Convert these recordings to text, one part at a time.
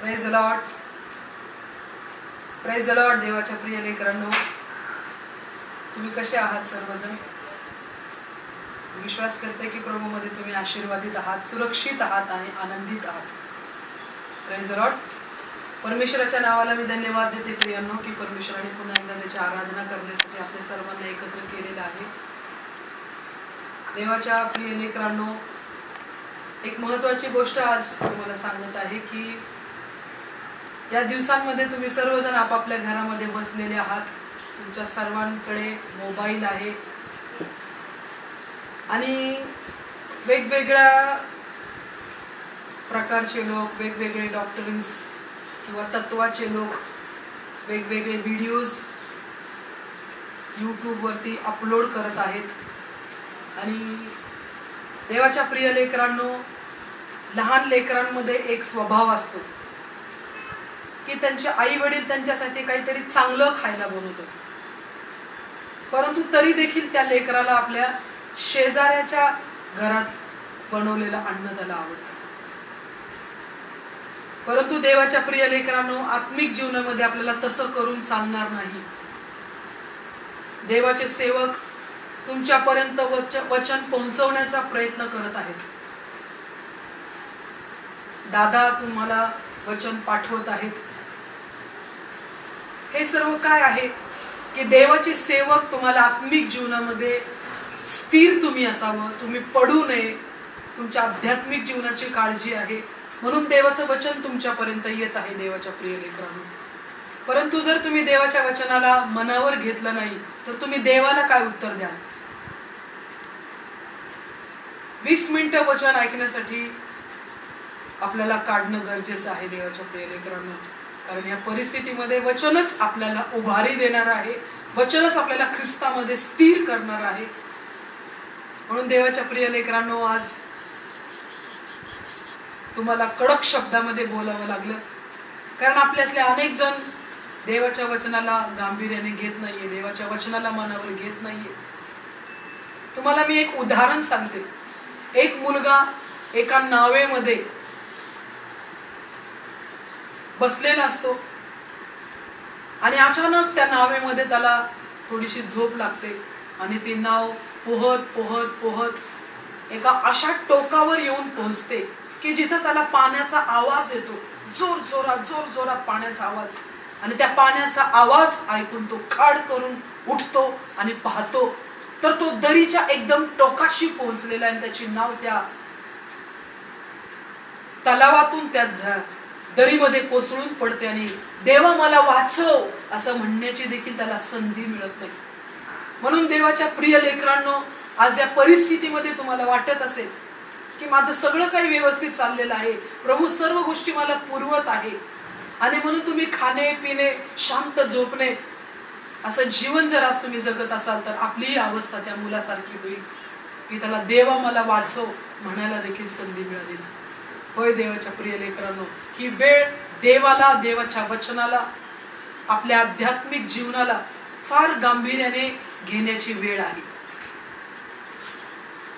Praise the Lord, praise the Lord. देवाच्या प्रिय लेकरांनो, तुम्ही कसे आहात सर्वजण? विश्वास करते की प्रभूमध्ये तुम्ही आशीर्वादित आहात, सुरक्षित आहात आणि आनंदित आहात. Praise the Lord. परमेश्वराच्या नावाला मी धन्यवाद देते प्रियांनो की परमेश्वराने पुन्हा एकदा त्याची आराधना करण्यासाठी आपल्या सर्वांना एकत्र केलेलं आहे. देवाच्या प्रिय लेकरांनो, एक महत्त्वाची गोष्ट आज तुम्हाला सांगत आहे की या दिवसांमध्ये तुम्ही सर्वजण आपापल्या घरामध्ये बसलेले आहात. तुमच्या सर्वांकडे मोबाईल आहे आणि वेगवेगळ्या प्रकारचे लोक, वेगवेगळे डॉक्टर्स किंवा तत्वाचे लोक वेगवेगळे व्हिडिओज यूट्यूबवरती अपलोड करत आहेत. आणि देवाच्या प्रिय लेकरांनो, लहान लेकरांमध्ये एक स्वभाव असतो की त्यांचे आई वडील त्यांच्यासाठी काहीतरी चांगलं खायला बनवतात, परंतु तरी देखील त्या लेकराला आपल्या शेजाऱ्याच्या घरात बनवलेलं अन्न त्याला आवडतं. परंतु देवाच्या प्रिय लेकरांनो, आत्मिक जीवनामध्ये आपल्याला तसं करून चालणार नाही. देवाचे सेवक तुमच्यापर्यंत वचन पोहोचवण्याचा प्रयत्न करत आहेत. दादा तुम्हाला वचन पाठवत आहेत. हे सर्व काय आहे की देवाचे सेवक तुम्हाला आत्मिक जीवनामध्ये स्थिर तुम्ही असावं, तुम्ही पडू नये. तुमच्या आध्यात्मिक जीवनाची काळजी आहे म्हणून देवाचं वचन तुमच्यापर्यंत येत आहे देवाच्या प्रिय लेकरांनो. परंतु जर तुम्ही देवाच्या वचनाला मनावर घेतलं नाही तर तुम्ही देवाला काय उत्तर द्याल? 20 मिनिटं वचन ऐकण्यासाठी आपल्याला काढणं गरजेचं आहे देवाच्या प्रिय लेकरांनो. कारण या परिस्थितीमध्ये वचनच आपल्याला उभारी देणार आहे, वचनच आपल्याला ख्रिस्तामध्ये स्थिर करणार आहे. म्हणून देवाच्या प्रिय लेकरांनो, आज तुम्हाला कडक शब्दामध्ये बोलावं लागलं, कारण आपल्यातले अनेक जण देवाच्या वचनाला गांभीर्याने घेत नाहीये, देवाच्या वचनाला मनावर घेत नाहीये. तुम्हाला मी एक उदाहरण सांगते. एक मुलगा एका नावेमध्ये बसलेला असतो आणि अचानक त्या नावेमध्ये त्याला थोडीशी झोप लागते आणि ती नाव पोहत पोहत पोहत एका अशा टोकावर येऊन पोहोचते की जिथं त्याला पाण्याचा आवाज येतो, जोर जोरात पाण्याचा आवाज. आणि त्या पाण्याचा आवाज ऐकून तो खाड करून उठतो आणि पाहतो तर तो दरीच्या एकदम टोकाशी पोहोचलेला आणि त्याची नाव त्या तलावातून त्या दरीमध्ये कोसळून पडते आणि देवा मला वाचव असं म्हणण्याची देखील त्याला संधी मिळत नाही. म्हणून देवाच्या प्रिय लेकरांनो, आज या परिस्थितीमध्ये तुम्हाला वाटत असेल की माझं सगळं काही व्यवस्थित चाललेलं आहे, प्रभू सर्व गोष्टी मला पुरवत आहे आणि म्हणून तुम्ही खाणे पिणे शांत झोपणे असं जीवन जर आज तुम्ही जगत असाल तर आपलीही अवस्था त्या मुलासारखी होईल की त्याला देवा मला वाचव म्हणायला देखील संधी मिळाली. होय देवाच्या प्रिय लेकरांनो, ही वेळ देवाला, देवाच्या वचनाला, आपल्या आध्यात्मिक जीवनाला फार गांभीर्याने घेण्याची वेळ आहे.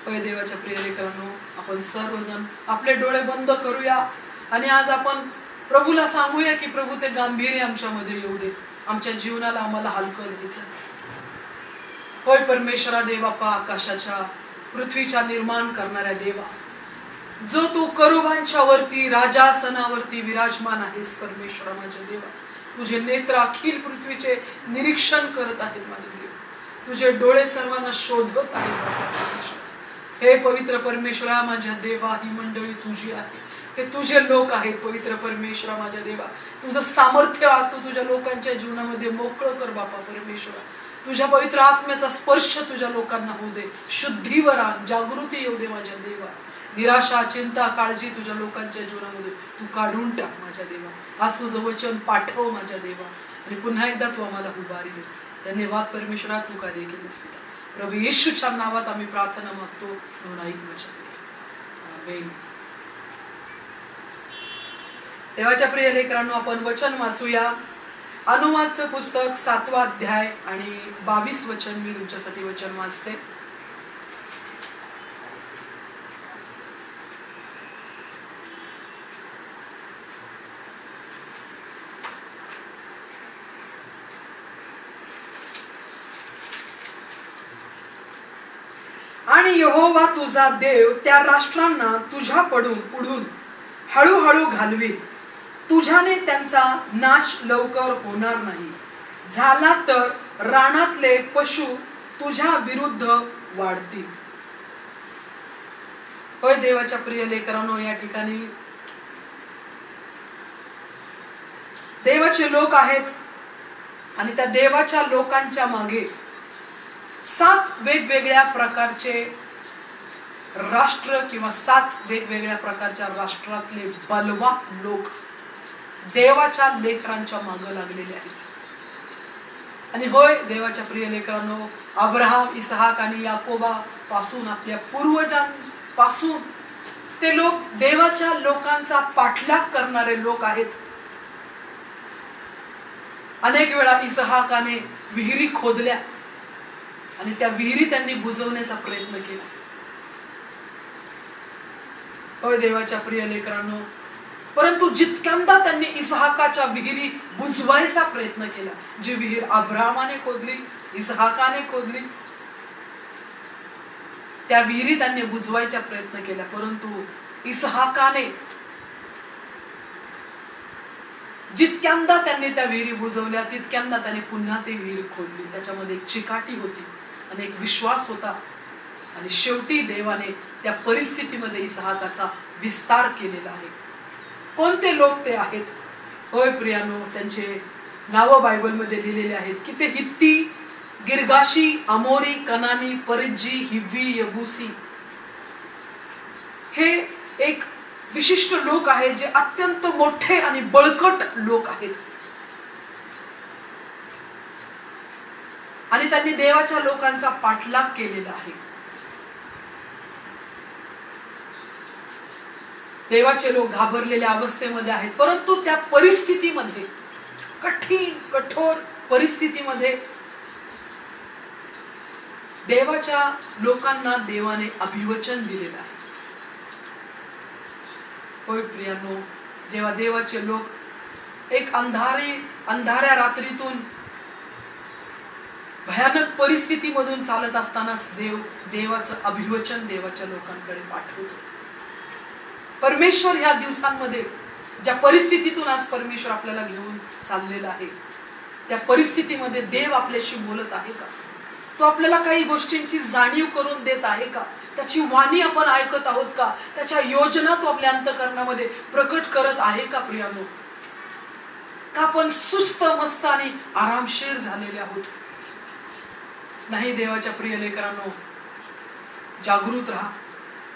होय देवाच्या प्रिय लेकरांनो, आपण सर्वजण आपले डोळे बंद करूया आणि आज आपण प्रभूला सांगूया की प्रभू ते गांभीर्य आमच्यामध्ये येऊ दे, आमच्या जीवनाला आम्हाला हलकं घ्यायचं. होय परमेश्वरा देवापा, आकाशाच्या पृथ्वीच्या निर्माण करणाऱ्या देवा, जो तू करुबांच्या वरती राजासनावरती विराजमान आहेस परमेश्वरा माझ्या देवा, तुझे नेत्र अखिल पृथ्वीचे निरीक्षण करत आहेत माझे देव, तुझे डोळे सर्वांना शोधत आहेत. हे पवित्र परमेश्वरा माझ्या देवा, ही मंडळी तुझी आहे, हे तुझे लोक आहेत. पवित्र परमेश्वरा माझ्या देवा, तुझं सामर्थ्य आज तू तुझ्या लोकांच्या जीवनामध्ये मोकळं कर बापा परमेश्वरा. तुझ्या पवित्र आत्म्याचा स्पर्श तुझ्या लोकांना होऊ दे, शुद्धीवर आण, जागृती येऊ दे माझ्या देवा. निराशा, चिंता, काळजी तुझ्या लोकांच्या जीवनामध्ये तू काढून टाक माझ्या देवा. आज तुझं वचन पाठव माझ्या देवा आणि पुन्हा एकदा तू आम्हाला उभारी दे. धन्यवाद परमेश्वरा, तू कार्य केलेस पिता. प्रभू येशूच्या नावात आम्ही प्रार्थना मागतो, म्हणून ऐक माझ्या आमेन. देवाच्या प्रिय लेकरांनो, आपण वचन वाचूया. अनुवादचं पुस्तक 7वा अध्याय आणि 22 वचन मी तुमच्यासाठी वचन वाचते. यहोवा तुझा देव त्या राष्ट्रांना तुझ्या पुढून हळूहळू घालवी. तुझ्याने त्यांचा नाश लवकर होणार नाही. झाला तर रानातले पशु तुझ्या विरुद्ध वाढतील. होय देवाच्या प्रिय लेकरांनो, या ठिकाणी देवाचे लोक आहेत आणि त्या देवाच्या लोकांच्या मागे 7 वेगवेगळ्या प्रकारचे राष्ट्र किंवा 7 वेगवेगळ्या प्रकारच्या राष्ट्रातले बलवान लोक देवाच्या लेकरांच्या मागे लागलेले आहेत. आणि होय देवाच्या प्रिय लेकरांनो, अब्राहम, इसहाक आणि याकोबा पासून, आपल्या पूर्वजांपासून ते लोक देवाच्या लोकांचा पाठलाग करणारे लोक आहेत. अनेक वेळा इसहाकाने विहिरी खोदल्या आणि त्या विहिरी त्यांनी बुजवण्याचा प्रयत्न केला. होय देवाच्या प्रिय लेकरांनो, परंतु जितक्यांदा त्यांनी इसहाकाच्या विहिरी बुजवायचा प्रयत्न केला, जी विहीर अब्राहमाने खोदली, इसहाकाने खोदली, त्या विहिरी त्यांनी बुजवायचा प्रयत्न केला, परंतु इसहाकाने जितक्यांदा त्यांनी त्या विहिरी बुजवल्या तितक्यांदा त्यांनी पुन्हा ती विहीर खोदली. त्याच्यामध्ये एक चिकाटी होती आणि एक विश्वास होता आणि शेवटी देवाने त्या परिस्थितीमध्ये इसहाकाचा विस्तार केलेला आहे. कोणते लोक ते आहेत? होय प्रियानो, त्यांचे नाव बायबलमध्ये लिहिलेले आहेत की ते हित्ती, गिरगाशी, अमोरी, कनानी, परिज्जी, हिव्वी, यबूसी हे एक विशिष्ट लोक आहेत जे अत्यंत मोठे आणि बळकट लोक आहेत. आणि त्यांनी देवाच्या लोकांचा पाठलाग केलेला आहे. देवाचे लोक घाबरलेल्या अवस्थेमध्ये आहेत, परंतु त्या परिस्थितीमध्ये, कठीण कठोर परिस्थितीमध्ये देवाच्या लोकांना देवाने अभिवचन दिलेलं आहे. होय प्रियानो, जेव्हा देवाचे लोक एक अंधाऱ्या रात्रीतून भयानक परिस्थितीमधून चालत असतानाच देवाचं अभिवचन देवाच्या लोकांकडे पाठवतो. परमेश्वर ह्या दिवसांमध्ये ज्या परिस्थितीतून आज परमेश्वर आपल्याला घेऊन चाललेला आहे, त्या परिस्थितीमध्ये देव आपल्याशी बोलत आहे का? तो आपल्याला काही गोष्टींची जाणीव करून देत आहे का? त्याची वाणी आपण ऐकत आहोत का? त्याच्या योजना तो आपल्या अंतःकरणामध्ये प्रकट करत आहे का प्रियानो? का आपण सुस्त मस्त आणि आरामशीर झालेले आहोत? नाही देवाच्या प्रिय लेकरांनो, जागृत राहा,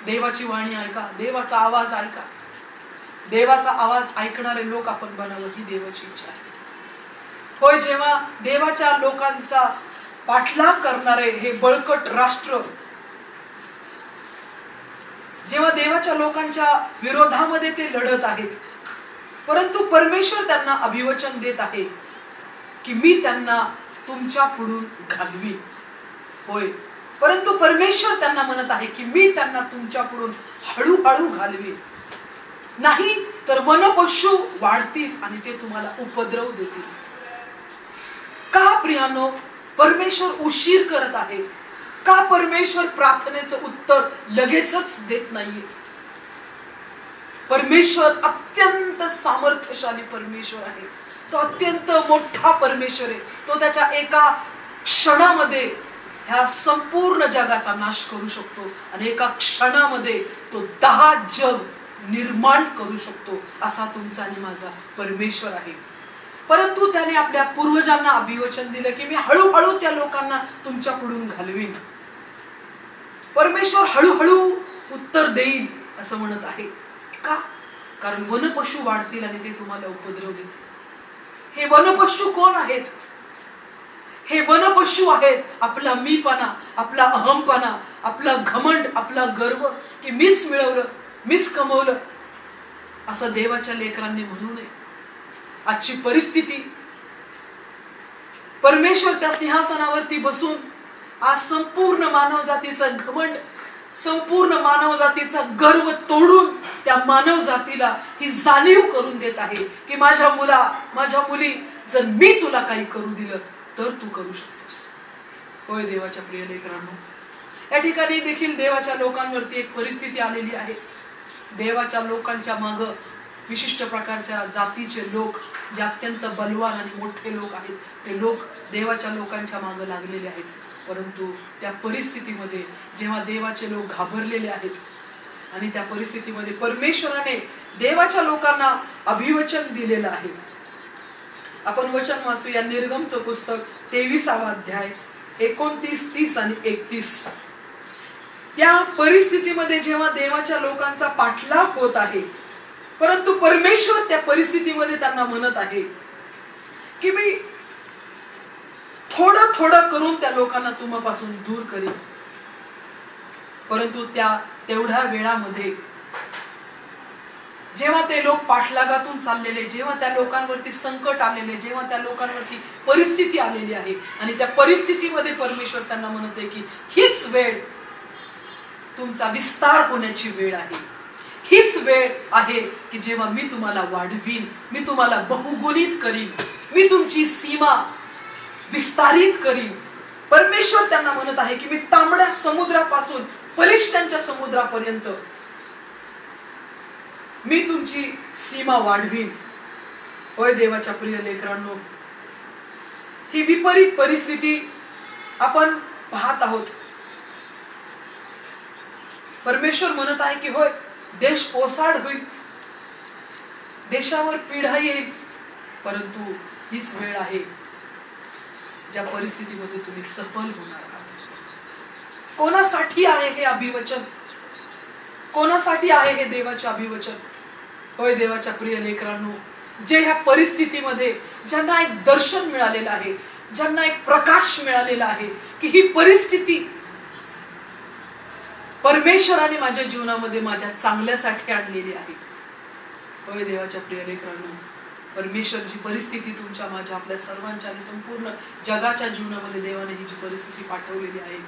देवाची वाणी ऐका, देवाचा आवाज ऐका. देवाचा आवाज ऐकणारे लोक आपण बनावं ही देवाची इच्छा आहे. होय, जेव्हा देवाच्या लोकांचा पाठलाग करणारे हे बळकट राष्ट्र जेव्हा देवाच्या लोकांच्या विरोधामध्ये ते लढत आहेत, परंतु परमेश्वर त्यांना अभिवचन देत आहे की मी त्यांना तुमच्या पुढून घालवी. होय, परंतु परमेश्वर त्यांना म्हणत आहे की मी त्यांना तुमच्या पुढून हळूहळू घालवी, नाही तर वनपशु वाढतील आणि ते तुम्हाला उपद्रव देतील. का प्रियानो परमेश्वर उशीर करत आहे? का परमेश्वर प्रार्थनेचं उत्तर लगेचच देत नाहीये? परमेश्वर अत्यंत सामर्थ्यशाली परमेश्वर आहे. तो अत्यंत मोठा परमेश्वर आहे. तो त्याच्या एका क्षणामध्ये ह्या संपूर्ण जगाचा नाश करू शकतो आणि एका क्षणामध्ये तो 10 जग निर्माण करू शकतो. असा तुमचा आणि माझा परमेश्वर आहे. परंतु त्याने आपल्या पूर्वजांना अभिवचन दिलं की मी हळूहळू त्या लोकांना तुमच्या पुढून घालवीन. परमेश्वर हळूहळू उत्तर देईल असं म्हणत आहे. का? कारण वनपशु वाढतील आणि ते तुम्हाला उपद्रव देतील. हे वनपशु कोण आहेत? हे वनपशु आहेत आपला मीपणा, आपला अहमपणा, आपला घमंड, आपला गर्व की मीच मिळवलं, मीच कमवलं असं देवाच्या लेकरांनी म्हणू नये. आजची परिस्थिती, परमेश्वर त्या सिंहासनावरती बसून आज संपूर्ण मानवजातीचा घमंड, संपूर्ण मानवजातीचा गर्व तोडून त्या मानवजातीला ही जाणीव करून देत आहे की माझ्या मुली, जर मी तुला काही करू दिलं तर तू करू शकतोस. होय देवाच्या प्रिय लेकरांनो, या ठिकाणी देखील देवाच्या लोकांवरती एक परिस्थिती आलेली आहे. देवाच्या लोकांच्या माग विशिष्ट प्रकारच्या जातीचे लोक, जे अत्यंत बलवान आणि मोठे लोक आहेत, ते लोक देवाच्या लोकांच्या माग लागलेले आहेत. परंतु त्या परिस्थितीमध्ये जेव्हा देवाचे लोक घाबरलेले आहेत आणि त्या परिस्थितीमध्ये परमेश्वराने देवाच्या लोकांना अभिवचन दिलेलं आहे. आपण वचन वाचूया निर्गमचं पुस्तक 23वा अध्याय 29, 30 आणि 31. या परिस्थितीमध्ये जेव्हा देवाच्या लोकांचा पाठलाग होत आहे, परंतु परमेश्वर त्या परिस्थितीमध्ये त्यांना म्हणत आहे की मी थोडं थोडं करून त्या लोकांना तुम्हापासून दूर करेन. परंतु त्या तेवढ्या वेळामध्ये जेव्हा ते लोक पाठलागातून चाललेले, जेव्हा त्या लोकांवरती संकट आलेले, जेव्हा त्या लोकांवरती परिस्थिती आलेली आहे आणि त्या परिस्थितीमध्ये परमेश्वर त्यांना म्हणत आहे की हीच वेळ तुमचा विस्तार होण्याची वेळ आहे. हीच वेळ आहे की जेव्हा मी तुम्हाला वाढवीन, मी तुम्हाला बहुगुणित करीन, मी तुमची सीमा विस्तारित करीन. परमेश्वर त्यांना म्हणत आहे की मी तांबड्या समुद्रापासून बलिष्ठांच्या समुद्रापर्यंत मी तुमची सीमा वाढवीन. होय देवाच्या प्रिय लेकरांनो, ही विपरीत परिस्थिती आपण पाहत आहोत. परमेश्वर म्हणत आहे की होय देश ओसाड होईल, देशावर पीडा येईल, परंतु हीच वेळ आहे ज्या परिस्थितीमध्ये तुम्ही सफल होणार आहात. कोणासाठी आहे हे अभिवचन? कोणासाठी आहे हे देवाचे अभिवचन? होय देवाच्या प्रिय लेकरांनो, जे ह्या परिस्थितीमध्ये ज्यांना एक दर्शन मिळालेलं आहे, ज्यांना एक प्रकाश मिळालेला आहे की ही परिस्थिती परमेश्वराने माझ्या जीवनामध्ये माझ्या चांगल्यासाठी आणलेली आहे. होय देवाच्या प्रिय लेकरांनो, परमेश्वरची परिस्थिती तुमच्या, माझ्या, आपल्या सर्वांच्या आणि संपूर्ण जगाच्या जीवनामध्ये देवाने ही जी परिस्थिती पाठवलेली आहे,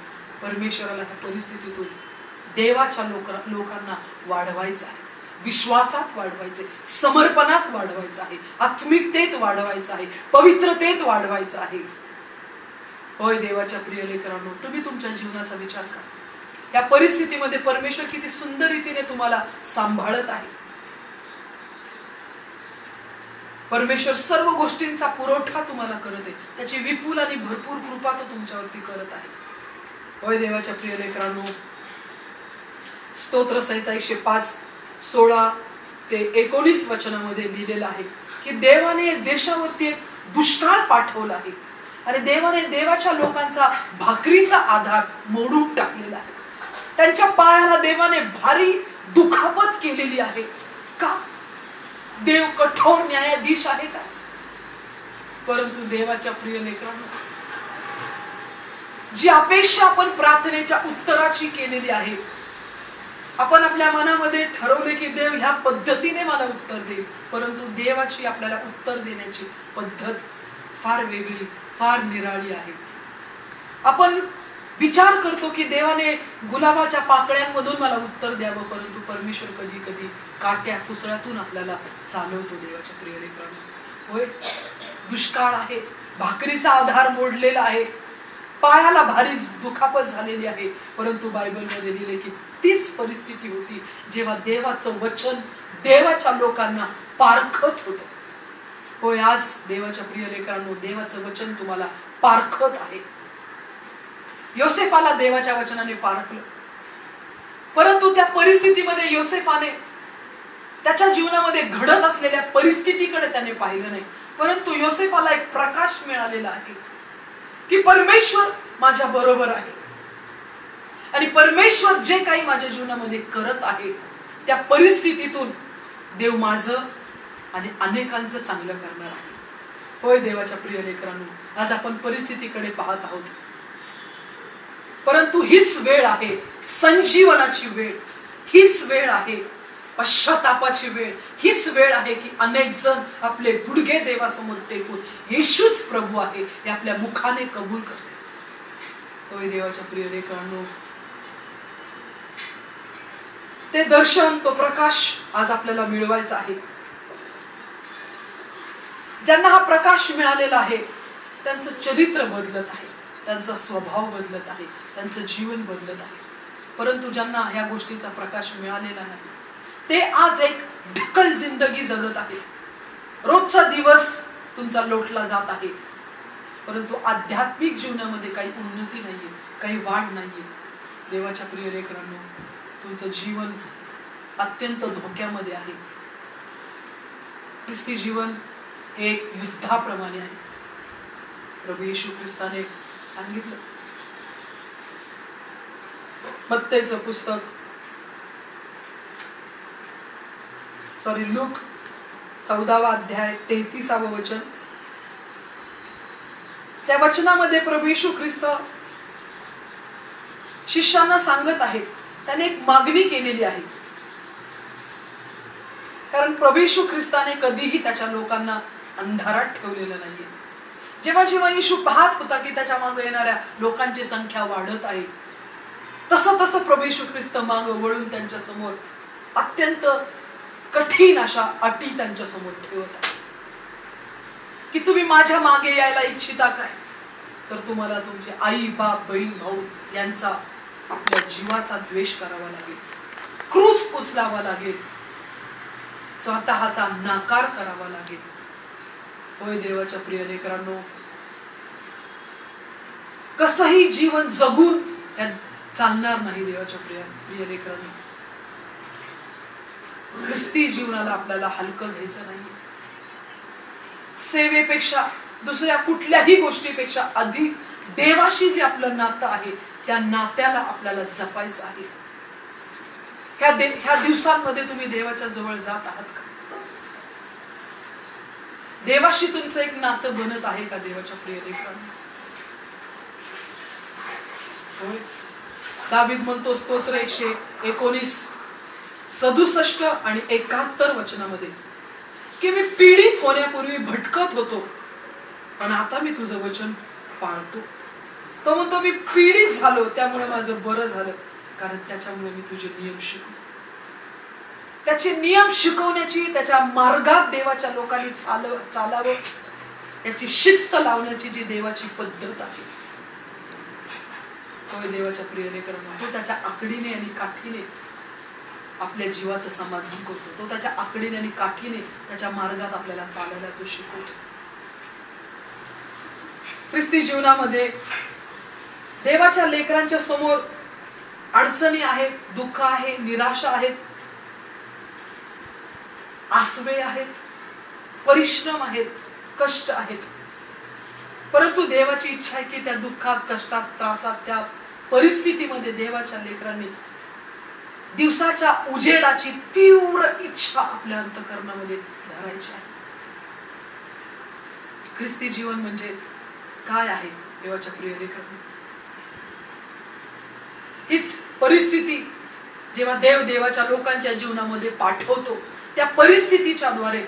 परमेश्वराला ह्या परिस्थितीतून देवाच्या लोकांना वाढवायचं आहे, विश्वासात वाढवायचे, समर्पणात वाढवायचं आहे, आत्मिकतेत वाढवायचं आहे, पवित्रतेत वाढवायचं आहे. होय देवाच्या प्रिय लेकरांनो, तुम्ही तुमच्या जीवनाचा विचार करा. या परिस्थितीमध्ये परमेश्वर किती सुंदर रीतीने तुम्हाला सांभाळत आहे. परमेश्वर सर्व गोष्टींचा पुरवठा तुम्हाला करत आहे, त्याची विपुल आणि भरपूर कृपा तो तुमच्यावरती करत आहे. होय देवाच्या प्रिय लेकरांनो, स्तोत्र संहिता 105, 16 ते 19 वचनामध्ये लिहिलेलं आहे की देवाने देशावरती एक दुष्काळ पाठवला आहे आणि देवाने देवाच्या लोकांचा भाकरीचा आधार मोडून टाकलेला आहे. त्यांच्या पायाला देवाने भारी दुखापत केलेली आहे. का? देव कठोर न्यायाधीश आहे का? परंतु देवाच्या प्रिय लेकरांनो, जी अपेक्षा आपण प्रार्थनेच्या उत्तराची केलेली आहे, आपण आपल्या मनामध्ये ठरवले की देव ह्या पद्धतीने मला उत्तर देईल, परंतु देवाची आपल्याला उत्तर देण्याची पद्धत फार वेगळी, फार निराळी आहे. आपण विचार करतो की देवाने गुलाबाच्या पाकळ्यांमधून मला उत्तर द्यावं, परंतु परमेश्वर कधी कधी काट्या कुसळ्यातून आपल्याला चालवतो. देवाच्या प्रिय लेकरांनो, होय दुष्काळ आहे, भाकरीचा आधार मोडलेला आहे, पायाला भारी दुखापत झालेली आहे, परंतु बायबलमध्ये लिहिले की तीच परिस्थिती होती जेव्हा देवाचं वचन देवाच्या लोकांना पारखत होतं. होय आज देवाच्या प्रिय लेकरांनो, देवाचं वचन तुम्हाला पारखत आहे. योसेफाला देवाच्या वचनाने पारखलं, परंतु त्या परिस्थितीमध्ये योसेफाने त्याच्या जीवनामध्ये घडत असलेल्या परिस्थितीकडे त्याने पाहिलं नाही, परंतु योसेफाला एक प्रकाश मिळालेला आहे की परमेश्वर माझ्या बरोबर आहे आणि परमेश्वर जे काही माझ्या जीवनामध्ये करत आहे त्या परिस्थितीतून देव माझं आणि अनेकांचं चांगलं करणार आहे. होय देवाच्या प्रिय लेकरांनो, आज आपण परिस्थितीकडे पाहत आहोत, परंतु हीच वेळ आहे संजीवनाची वेळ, हीच वेळ आहे पश्चातापाची वेळ, हीच वेळ आहे की अनेक जण आपले गुडघे देवासमोर टेकून येशूच प्रभू आहे हे आपल्या मुखाने कबूल करते. होय देवाच्या प्रिय लेकरांनो, ते दर्शन, तो प्रकाश आज आपल्याला मिळवायचा आहे. ज्यांना हा प्रकाश मिळालेला आहे त्यांचं चरित्र बदलत आहे. त्यांचा स्वभाव बदलत आहे, त्यांचं जीवन बदलत आहे. परंतु ज्यांना ह्या गोष्टीचा प्रकाश मिळालेला नाही, ते आज एक ढकल जिंदगी जगत आहेत. रोजचा दिवस तुमचा लोटला जात आहे, परंतु आध्यात्मिक जीवनामध्ये काही उन्नती नाहीये, काही वाढ नाहीये. देवाच्या प्रिय लेकरांनो, तुमचं जीवन अत्यंत धोक्यामध्ये आहे. ख्रिस्ती जीवन हे एक युद्धाप्रमाणे आहे. प्रभू येशू ख्रिस्ताने सांगितलं, मत्तेचं पुस्तक लूक 14वा अध्याय 33वे वचन, त्या वचनामध्ये प्रभू येशू ख्रिस्त शिष्यांना सांगत आहे, त्याने एक मागणी केलेली आहे. कारण प्रभू येशू ख्रिस्ताने कधीही त्याच्या लोकांना अंधारात ठेवलेलं नाहीये. जेव्हा जेव्हा येशू पाहत होता की त्याच्या मागे येणाऱ्या लोकांची संख्या वाढत आहे, तसं तसं प्रभू येशू ख्रिस्त मागे वळून त्यांच्या समोर अत्यंत कठीण अशा अटी त्यांच्या समोर ठेवत आहे की तुम्ही माझ्या मागे यायला इच्छिता काय, तर तुम्हाला तुमचे आई बाप बहीण भाऊ यांचा आपल्या जीवाचा द्वेष करावा लागेल, क्रूस उचलावा लागेल, स्वतःचा नाकार करावा लागेल. होय देवाच्या प्रिय लेकरांनो, कसंही जीवन जगून चालणार नाही. देवाच्या प्रिय लेकरांनो, ख्रिस्ती जीवनाला आपल्याला हलकं घ्यायचं नाही. सेवेपेक्षा, दुसऱ्या कुठल्याही गोष्टीपेक्षा अधिक देवाशी जे आपलं नातं आहे, त्या नात्याला आपल्याला जपायचं आहे. ह्या दिवसांमध्ये तुम्ही देवाच्या जवळ जात आहात का? देवाशी तुमचं एक नातं बनत आहे का? देवाच्या प्रिय लेकरांनो, दावीद म्हणतो स्तोत्र 119 67 आणि 71 वचनामध्ये की मी पीडित होण्यापूर्वी भटकत होतो, पण आता मी तुझं वचन पाळतो. तो म्हणतो मी पीडित झालो, त्यामुळे माझं बरं झालं, कारण त्याच्यामुळे मी तुझे नियम शिकलो. त्याचे नियम शिकवण्याची, त्याच्या मार्गात देवाच्या लोकांनी चालावं याची शिस्त लावण्याची जी देवाची पद्धत आहे, तो देवाच्या प्रिय लेकरांनो, तो त्याच्या आकडीने आणि काठीने आपल्या जीवाचं समाधान करतो. तो त्याच्या आकडीने आणि काठीने त्याच्या मार्गात आपल्याला चालायला तो शिकवतो. ख्रिस्ती जीवनामध्ये देवाच्या लेकरांच्या समोर अडचणी आहेत, दुःख आहे, निराशा आहेत, आसवे आहेत, परिश्रम आहेत, कष्ट आहेत. परंतु देवाची इच्छा आहे की त्या दुःखात, कष्टात, त्रासात, त्या परिस्थितीमध्ये देवाच्या लेकरांनी दिवसाच्या उजेडाची तीव्र इच्छा आपल्या अंतःकरणामध्ये धरायची आहे. ख्रिस्ती जीवन म्हणजे काय आहे देवाच्या प्रिय लेकरांनो? हीच परिस्थिती जेव्हा देव देवाच्या लोकांच्या जीवनामध्ये पाठवतो, त्या परिस्थितीच्या द्वारे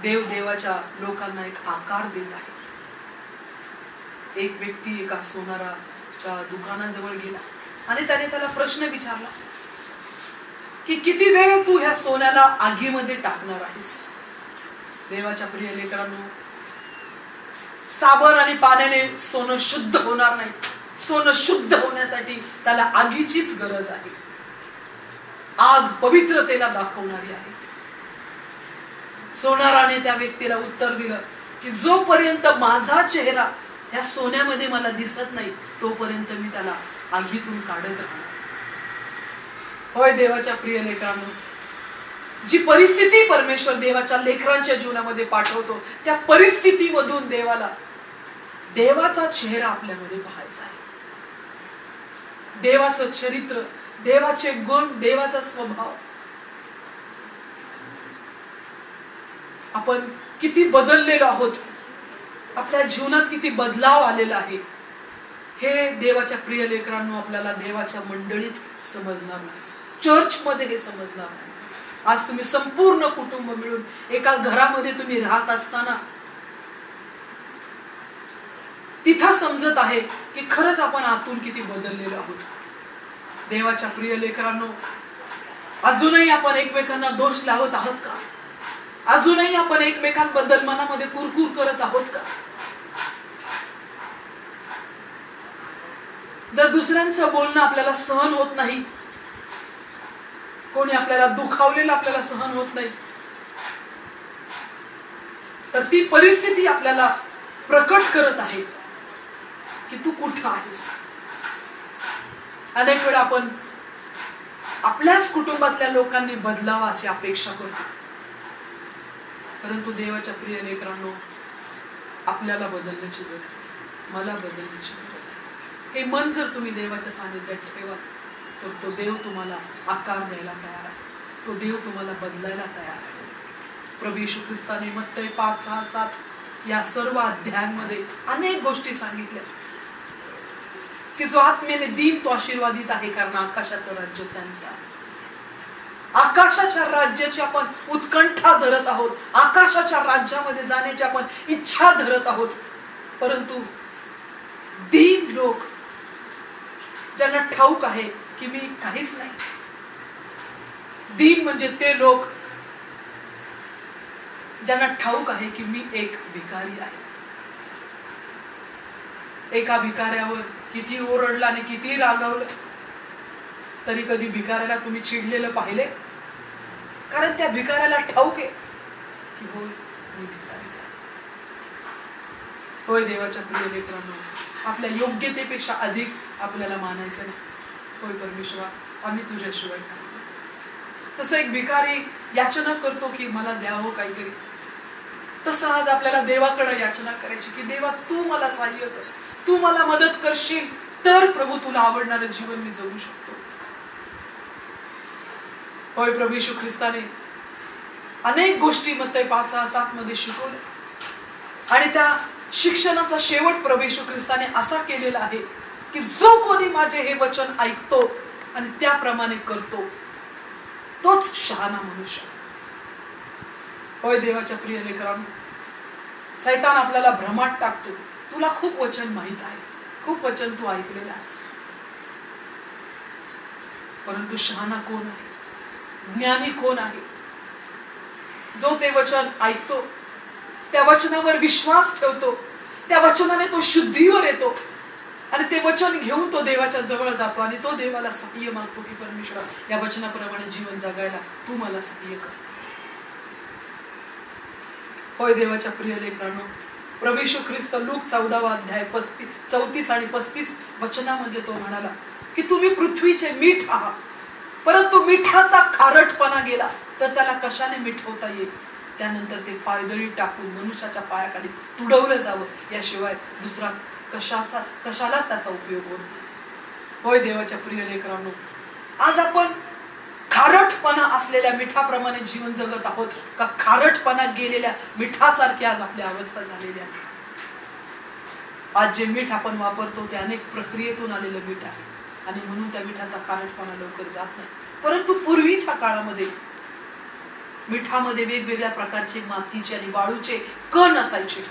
देव देवाच्या लोकांना एक आकार देत आहे. एक व्यक्ती एका सोनाराच्या दुकानाजवळ गेला आणि त्याने त्याला प्रश्न विचारला की किती वेळ तू ह्या सोन्याला आगीमध्ये टाकणार आहेस? देवाच्या प्रिय लेकरांनो, साबण आणि पाण्याने सोनं शुद्ध होणार नाही. सोनं शुद्ध होण्यासाठी त्याला आगीचीच गरज आहे. आग पवित्रतेला दाखवणारी आहे. सोनाराने त्या व्यक्तीला उत्तर दिलं की जोपर्यंत माझा चेहरा या सोन्यामध्ये मला दिसत नाही, तोपर्यंत मी त्याला आगीतून काढत राहणार. होय देवाच्या प्रिय लेकरांनो, जी परिस्थिती परमेश्वर देवाच्या लेकरांच्या जीवनामध्ये पाठवतो, त्या परिस्थितीमधून देवाचा चेहरा आपल्यामध्ये पाहायचा आहे. देवाचं चरित्र, देवाचे गुण, देवाचा स्वभाव. आपण किती बदललेलो आहोत, आपल्या जीवनात किती बदलाव आलेला आहे, हे देवाच्या प्रिय लेकरांनो आपल्याला देवाच्या मंडळीत समजणार नाही, चर्च मध्ये हे समजणार नाही. आज तुम्ही संपूर्ण कुटुंब मिळून एका घरामध्ये तुम्ही राहत असताना तिथं समजत आहे की खरंच आपण आतून किती बदललेलो आहोत. देवाच्या प्रिय लेकरांनो, अजूनही आपण एकमेकांना दोष लावत आहोत का? अजूनही आपण एकमेकांबद्दल मनामध्ये कुरकुर करत आहोत का? जर दुसऱ्यांचं बोलणं आपल्याला सहन होत नाही, कोणी आपल्याला दुखावलेलं आपल्याला सहन होत नाही, तर ती परिस्थिती आपल्याला प्रकट करत आहे की तू कुठं आहेस. अनेक वेळा आपण आपल्याच कुटुंबातल्या लोकांनी बदलावा अशी अपेक्षा करतो, परंतु देवाच्या प्रिय लेकरांनो, आपल्याला बदलण्याची गरज आहे, मला बदलण्याची गरज आहे. हे मन जर तुम्ही देवाच्या सानिध्यात ठेवा, तर तो देव तुम्हाला आकार द्यायला तयार आहे, तो देव तुम्हाला बदलायला तयार आहे. प्रभू येशू ख्रिस्ताने मत्तई 5, 6, 7 या सर्व अध्यायांमध्ये अनेक गोष्टी सांगितल्या की जो आत्म्याने दीन तो आशीर्वादित आहे, कारण आकाशाचं राज्य त्यांचं आहे. आकाशाच्या राज्याची आपण उत्कंठा धरत आहोत, आकाशाच्या राज्यामध्ये जाण्याची आपण इच्छा धरत आहोत, परंतु दीन लोक ज्यांना ठाऊक आहे की मी काहीच नाही, दीन म्हणजे ते लोक ज्यांना ठाऊक आहे की मी एक भिकारी आहे. एका भिकाऱ्यावर किती ओरडला आणि किती रागावलं तरी कधी भिकाऱ्याला तुम्ही चिडलेलं पाहिले? कारण त्या भिकाऱ्याला ठाऊक आहे की होय मी भिकारीच आहे. होय देवाच्या प्रिय लेकरांनो, आपल्या योग्यतेपेक्षा अधिक आपल्याला मानायचं नाही. होय परमेश्वरा, आम्ही तुझ्याशिवाय नाही. तसं एक भिकारी याचना करतो की मला द्यावं काहीतरी, तसं आज आपल्याला देवाकडे याचना करायची की देवा तू मला सहाय्य कर, तू मला मदत करशील तर प्रभू तुला आवडणारं जीवन मी जगू शकतो. होय प्रभू येशू ख्रिस्ताने अनेक गोष्टी मत्तई 5, 6, 7 मध्ये शिकवल्या आणि त्या शिक्षणाचा शेवट प्रभू येशू ख्रिस्ताने असा केलेला आहे की जो कोणी माझे हे वचन ऐकतो आणि त्याप्रमाणे करतो तोच शहाणा मनुष्य. होय देवाच्या प्रिय लेकरांनो, सैतान आपल्याला भ्रमात टाकतो, तुला खूप वचन माहित आहे, खूप वचन तू ऐकलेलं आहे, परंतु शहाणा कोण आहे, ज्ञानी कोण आहे? जो ते वचन ऐकतो, त्या वचनावर विश्वास ठेवतो, त्या वचनाने तो शुद्धीवर येतो आणि ते वचन घेऊन तो देवाच्या जवळ जातो आणि तो देवाला सहाय्य मागतो की परमेश्वरा या वचनाप्रमाणे जीवन जगायला तू मला सहाय्य कर. होय देवाच्या प्रिय लेकरांनो, प्रभू येशू ख्रिस्त लूक 14 अध्याय 34 आणि 35 वचनामध्ये तो म्हणाला की तुम्ही पृथ्वीचे मीठ आहात, परंतु मिठाचा खारटपणा गेला तर त्याला कशाने मिठवता येईल? त्यानंतर ते पायदळी टाकून मनुष्याच्या पायाखाली तुडवलं जावं, याशिवाय दुसरा कशालाच त्याचा उपयोग होत नाही. होय देवाच्या प्रिय लेकरांनो, आज आपण खारटपणा असलेल्या मिठाप्रमाणे जीवन जगत आहोत का खारटपणा गेलेल्या मिठासारखी आज आपली अवस्था झालेली आहे? आज जे मीठ आपण वापरतो ते अनेक प्रक्रियेतून आलेलं मीठ आहे आणि म्हणून त्या मिठाचा खारटपणा लवकर जात नाही. परंतु पूर्वीच्या काळामध्ये मिठामध्ये वेगवेगळ्या प्रकारचे मातीचे आणि वाळूचे कण असायचे.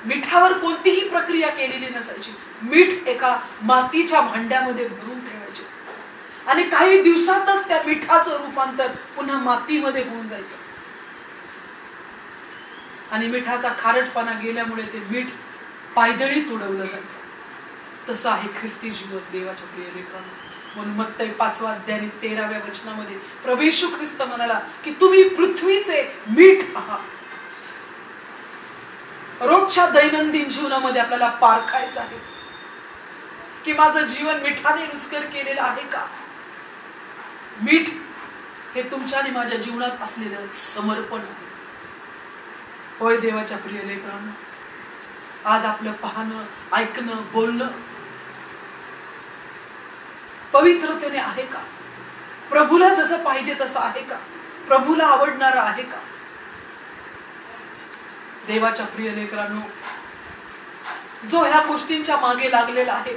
मिठावर कोणतीही प्रक्रिया केलेली नसायची. मीठ एका मातीच्या भांड्यामध्ये भरून ठेवायचे आणि काही दिवसातच त्या मिठाचं रूपांतर पुन्हा मातीमध्ये होऊन जायचं आणि मिठाचा खारटपणा गेल्यामुळे ते मीठ पायदळी तुडवलं जायचं. तसं आहे ख्रिस्ती जीवन देवाच्या प्रिय लेकरांनो. म्हणून मत्तई 5 अध्याय 13 वचनामध्ये प्रभू येशू ख्रिस्त म्हणाला की तुम्ही पृथ्वीचे मीठ आहात. रोजच्या दैनंदिन जीवनामध्ये आपल्याला पारखायचं आहे की माझं जीवन मिठाने रुचकर केलेलं आहे का? मीठ हे तुमच्या आणि माझ्या जीवनात असलेलं समर्पण आहे. होय देवाच्या प्रिय लेकरांनो, आज आपलं पाहणं, ऐकणं, बोलणं पवित्रतेने आहे का? प्रभूला जसं पाहिजे तसं आहे का? प्रभूला आवडणारं आहे का? देवाच्या प्रिय लेकरांनो, जो ह्या गोष्टींच्या मागे लागलेला आहे,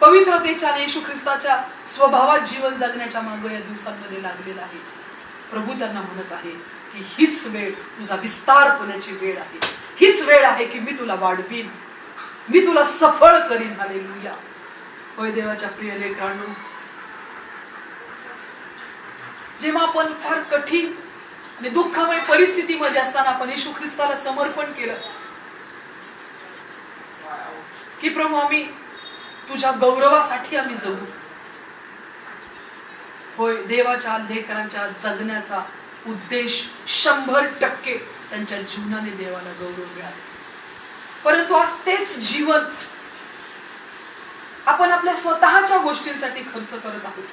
पवित्रतेच्या येशू ख्रिस्ताच्या स्वभावात जीवन जगण्याच्या मागे या दिवसांमध्ये लागलेला आहे, प्रभू त्यांना म्हणत आहे की हीच वेळ तुझा विस्तार होण्याची वेळ आहे. हीच वेळ आहे की मी तुला वाढवीन, मी तुला सफळ करीन. हालेलुया. होय देवाच्या प्रिय लेकरांनो, जेव्हा आपण फार कठीण आणि दुःखमय परिस्थितीमध्ये असताना आपण येशू ख्रिस्ताला समर्पण केलं, की प्रभू आम्ही तुझ्या गौरवासाठी आम्ही जगू. होय, देवाच्या लेकरांच्या जगण्याचा उद्देश 100% त्यांच्या जीवनाने देवाला गौरव मिळाला. परंतु आज तेच जीवन आपण आपल्या स्वतःच्या गोष्टींसाठी खर्च करत आहोत.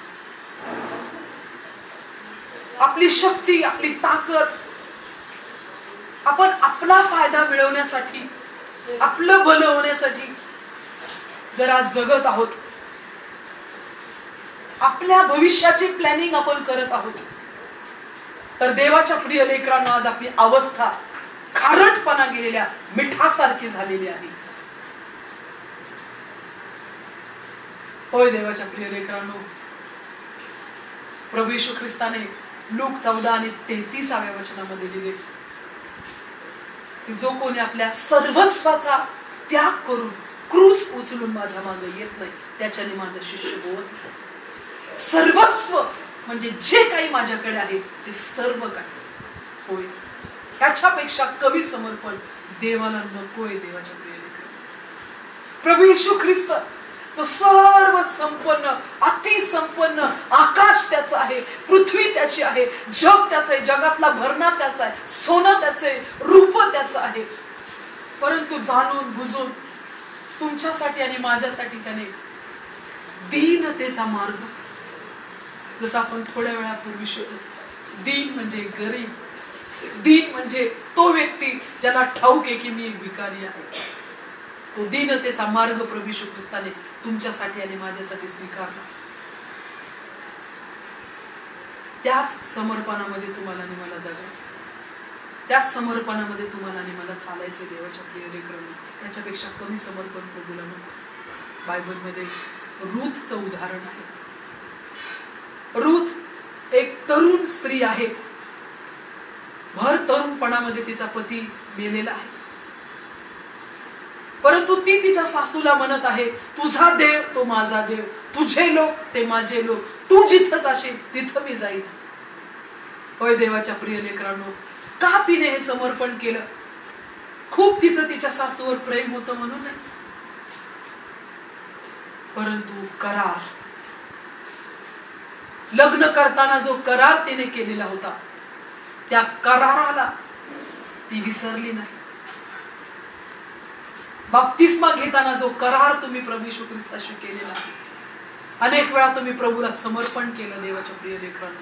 आपली शक्ती, आपली ताकद आपण आपला फायदा मिळवण्यासाठी, आपलं भलं होण्यासाठी जर आज जगत आहोत. आपल्या भविष्याची प्लॅनिंग आपण करत आहोत. तर देवाच्या प्रिय लेकरांनो, आज आपली अवस्था खारटपणा गेलेल्या मिठासारखी झालेली आहे. होय देवाच्या प्रिय लेकरांनो, प्रभू येशू ख्रिस्ताने लूक 14 आणि 33व्या वचनामध्ये लिहिले की जो कोणी आपल्या सर्वस्वाचा त्याग करून क्रूस उचलून माझ्या मागे येत नाही त्याच्याने माझा शिष्य होत नाही. सर्वस्व म्हणजे जे काही माझ्याकडे आहे ते सर्व काही. होय, याच्यापेक्षा कमी समर्पण देवाला नकोय. देवाच्या प्रिय लेकरांनो, प्रभू येशू ख्रिस्त जो सर्व संपन्न, अति संपन्न, आकाश त्याचं आहे, पृथ्वी त्याची आहे, जग त्याचं आहे, जगातला भरणा त्याचा आहे, सोनं त्याचं आहे, रूप त्याचं आहे. परंतु जाणून बुजून तुमच्यासाठी आणि माझ्यासाठी त्याने दीनतेचा मार्ग, जसं आपण थोड्या वेळापूर्वी शोधलो, दीन म्हणजे गरीब, दीन म्हणजे तो व्यक्ती ज्याला ठाऊक आहे की मी एक भिकारी आहे. तो दीनतेचा मार्ग प्रभू येशू ख्रिस्ताने तुमच्यासाठी आणि माझ्यासाठी स्वीकारला. त्याच समर्पणामध्ये तुम्हाला आणि मला जगायचं, त्याच समर्पणामध्ये तुम्हाला आणि मला चालायचं. देवाच्या प्रिय लेकरांनो, त्याच्यापेक्षा कमी समर्पण प्रभूला नको. बायबलमध्ये रूथचं उदाहरण आहे. रूथ एक तरुण स्त्री आहे. भर तरुणपणामध्ये तिचा पती मेलेला आहे. परंतु ती तिच्या सासूला म्हणत आहे, तुझा देव तो माझा देव, तुझे लोक ते माझे लोक, तू जिथं जाशील तिथं मी जाईल. होय देवाच्या प्रिय लेकरांनो, का तिने हे समर्पण केलं? खूप तिचं तिच्या सासूवर प्रेम होतं म्हणून नाही, परंतु करार, लग्न करताना जो करार तिने केलेला होता त्या कराराला ती विसरली नाही. बाप्तिस्मा घेताना जो करार तुम्ही प्रभू येशू ख्रिस्ताशी केलेला आहे, अनेक वेळा तुम्ही प्रभूला समर्पण केलं. देवाच्या प्रिय लेकरांनो,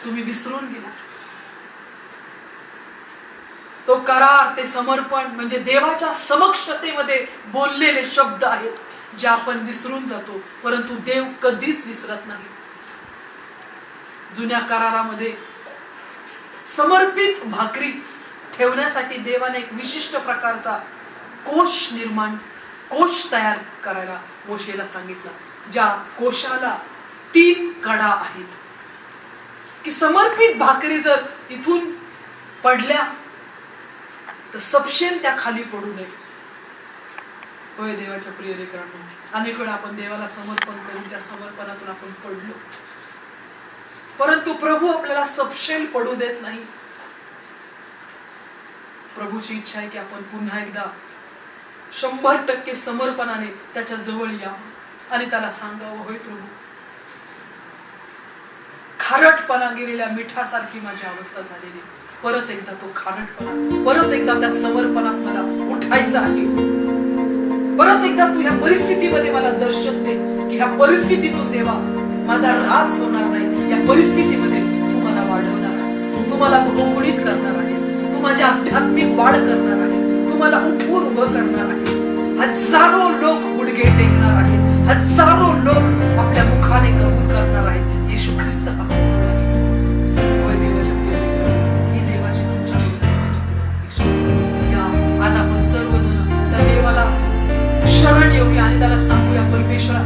तुम्ही विसरून गेला तो करार. ते समर्पण म्हणजे देवाच्या समक्षतेमध्ये बोललेले शब्द आहेत जे आपण विसरून जातो, परंतु देव कधीच विसरत नाही. जुन्या करारामध्ये समर्पित भाकरी ठेवण्यासाठी देवाने एक विशिष्ट प्रकारचा कोश तयार करायला मोशेला सांगितलं, ज्या कोशाला 3 कडा आहेत, की समर्पित भाकरी जर इथून पडल्या तर सपशेल त्या खाली पडू नये. होय देवाच्या प्रिय लेकरांनो, अनेक वेळा आपण देवाला समर्पण करून त्या समर्पणातून आपण पडलो, परंतु प्रभू आपल्याला सपशेल पडू देत नाही. प्रभूची इच्छा आहे की आपण पुन्हा एकदा 100% समर्पणाने त्याच्या जवळ यावं आणि त्याला सांगावं, होय प्रभू, खारटपणा गेलेल्या मिठासारखी माझी अवस्था झालेली, परत एकदा तो खारटपणा, परत एकदा त्या समर्पणात मला उठायचं आहे. परत एकदा तू ह्या परिस्थितीमध्ये मला दर्शन दे की ह्या परिस्थितीतून देवा माझा ऱ्हास होणार नाही. या परिस्थितीमध्ये तू मला वाढवणार आहेस, तू मला बहुगुणित करणार आहेस, तू माझी आध्यात्मिक वाढ करणार आहेस, तू मला उठवून उभं करणार आहेस. हजारो लोक गुडघे टेकणार आहेत, हजारो लोक आपल्या मुखाने कबूल करणार आहेत, येशू ख्रिस्त आपले गुरु आहेत. होय देवाच्या प्रिय लेकरांनो, ही देवाची तुमच्या या आज आपण सर्वजण त्या देवाला शरण येऊया आणि त्याला सांगूया, परमेश्वरा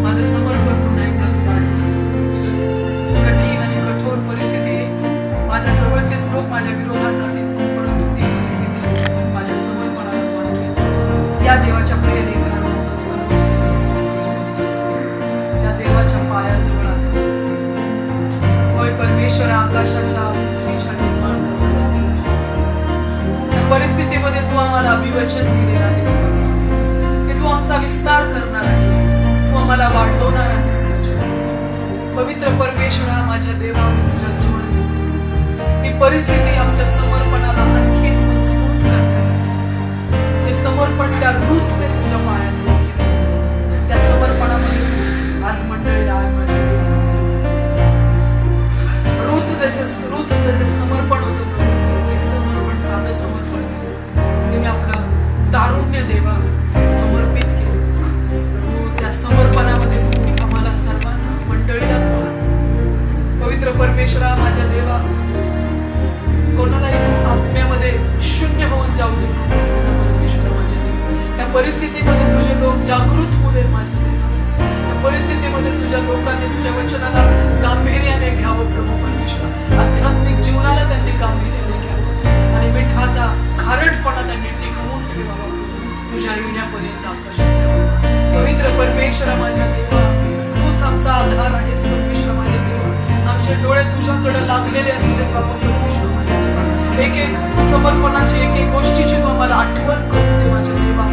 माझं समर्पण पुन्हा एकदा तू वाढव. कठीण आणि कठोर परिस्थिती आहे, माझ्या जवळचेच लोक माझ्या विरोधात जातील, परंतु ती परिस्थिती माझ्या समर्पणाला तू आणली. या देवाच्या प्रिय लेकरांनो, त्या देवाच्या पायाजवळ आज होय परमेश्वरा, आकाशाच्या पृथ्वीच्या निर्माण करणारा परिस्थितीमध्ये तू आम्हाला वचन दिलेलं आहेस की तू आमचा विस्तार करणार आहेस, तू आम्हाला वाढवणार आहेस. पवित्र परमेश्वरा, माझ्या देवा, मी तुझ्या जवळ ही परिस्थिती आमच्या समर्पणाला आणखी मजबूत करण्यासाठी, जे समर्पण त्या रूथने तुझ्या पायाजवळ केलं, त्या समर्पणामध्ये आज मंडळीला आज माझ्या देवा रूथचं जे समर्पण होतं ते समर्पण साधं समर्पण तिने आपलं तारुण्य देवा समर्पित केलं. प्रभू, त्या समर्पणामध्ये तू आम्हाला सर्वांना मंडळीला पवित्र परमेश्वरा, माझ्या देवा, कोणालाही तू आत्म्यामध्ये शून्य होऊन जाऊ देऊ नकोस. परमेश्वर, माझ्या देवा, त्या परिस्थितीमध्ये तुझे लोक जागृत होऊ दे. माझ्या देवा, त्या परिस्थितीमध्ये तुझ्या लोकांनी तुझ्या वचनाला गांभीर्याने घ्यावं. प्रभू परमेश्वर, आध्यात्मिक जीवनाला त्यांनी गांभीर्याने घ्यावं आणि मिठाचा खारटपणा त्यांनी टिकवून ठेवावा तुझ्या येण्यापर्यंत. पवित्र परमेश्वर, माझ्या देवा, तूच आमचा आधार आहेस. परमेश्वर, माझ्या देवा, आमचे डोळे तुझ्याकडे लागलेले असू दे. बाबा परमेश्वर, माझ्या देवा, एक एक समर्पणाची, एक एक गोष्टीची तू आम्हाला आठवण करून दे. माझ्या देवा,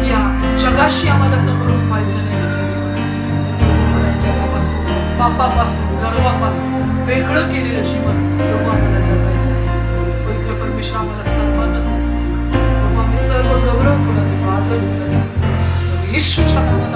या जगाशी आम्हाला समोरून व्हायचं नाही. माझ्या देवा, या जगापासून, पापापासून, गर्वापासून वेगळं केलेलं जीवन प्रभू आम्हाला जगायचं आहे. पवित्र परमेश्वर, आम्हाला सर्वांना तू सांग. प्रभू, आम्ही सर्व गौरव तुला देतो, आदर तुला देतो. येशूच्या नावात